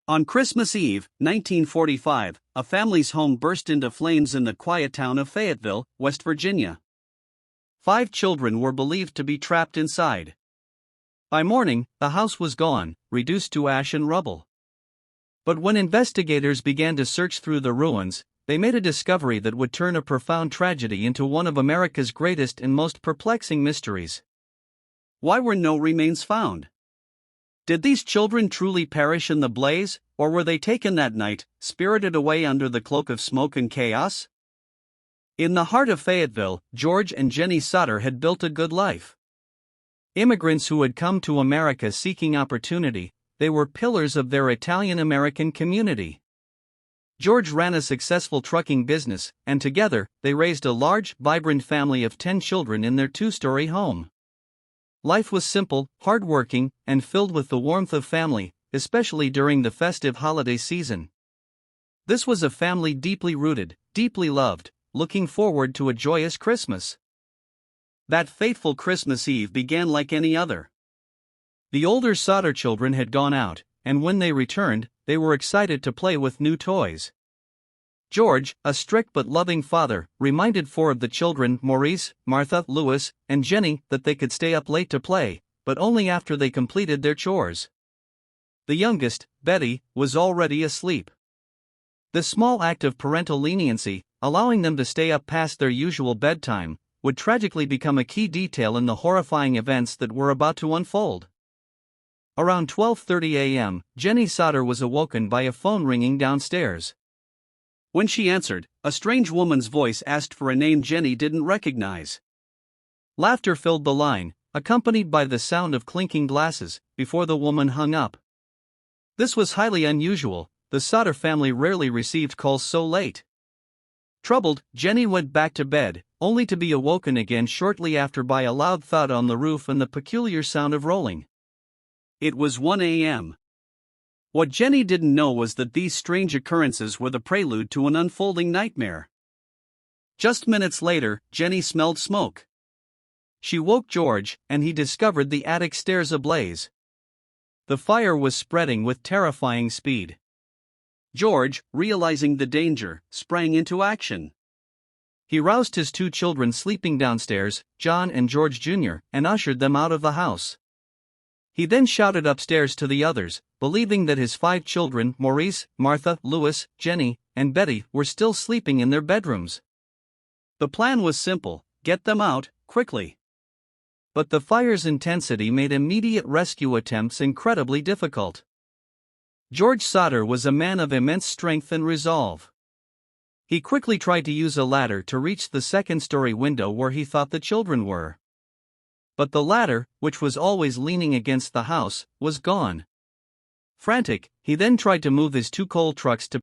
On Christmas Eve, 1945, a family's home burst into flames in the quiet town of Fayetteville, West Virginia. 5 children were believed to be trapped inside. By morning, the house was gone, reduced to ash and rubble. But when investigators began to search through the ruins, they made a discovery that would turn a profound tragedy into one of America's greatest and most perplexing mysteries. Why were no remains found? Did these children truly perish in the blaze, or were they taken that night, spirited away under the cloak of smoke and chaos? In the heart of Fayetteville, George and Jenny Sodder had built a good life. Immigrants who had come to America seeking opportunity, they were pillars of their Italian-American community. George ran a successful trucking business, and together, they raised a large, vibrant family of 10 children in their 2-story home. Life was simple, hard-working, and filled with the warmth of family, especially during the festive holiday season. This was a family deeply rooted, deeply loved, looking forward to a joyous Christmas. That fateful Christmas Eve began like any other. The older Sodder children had gone out, and when they returned, they were excited to play with new toys. George, a strict but loving father, reminded 4 of the children, Maurice, Martha, Louis, and Jenny, that they could stay up late to play, but only after they completed their chores. The youngest, Betty, was already asleep. This small act of parental leniency, allowing them to stay up past their usual bedtime, would tragically become a key detail in the horrifying events that were about to unfold. Around 12:30 a.m., Jenny Sodder was awoken by a phone ringing downstairs. When she answered, a strange woman's voice asked for a name Jenny didn't recognize. Laughter filled the line, accompanied by the sound of clinking glasses, before the woman hung up. This was highly unusual. The Sodder family rarely received calls so late. Troubled, Jenny went back to bed, only to be awoken again shortly after by a loud thud on the roof and the peculiar sound of rolling. It was 1 a.m. What Jenny didn't know was that these strange occurrences were the prelude to an unfolding nightmare. Just minutes later, Jenny smelled smoke. She woke George, and he discovered the attic stairs ablaze. The fire was spreading with terrifying speed. George, realizing the danger, sprang into action. He roused his 2 children sleeping downstairs, John and George Jr., and ushered them out of the house. He then shouted upstairs to the others, believing that his 5 children, Maurice, Martha, Louis, Jenny, and Betty, were still sleeping in their bedrooms. The plan was simple: get them out, quickly. But the fire's intensity made immediate rescue attempts incredibly difficult. George Sodder was a man of immense strength and resolve. He quickly tried to use a ladder to reach the 2nd-story window where he thought the children were. But the ladder, which was always leaning against the house, was gone. Frantic, he then tried to move his 2 coal trucks to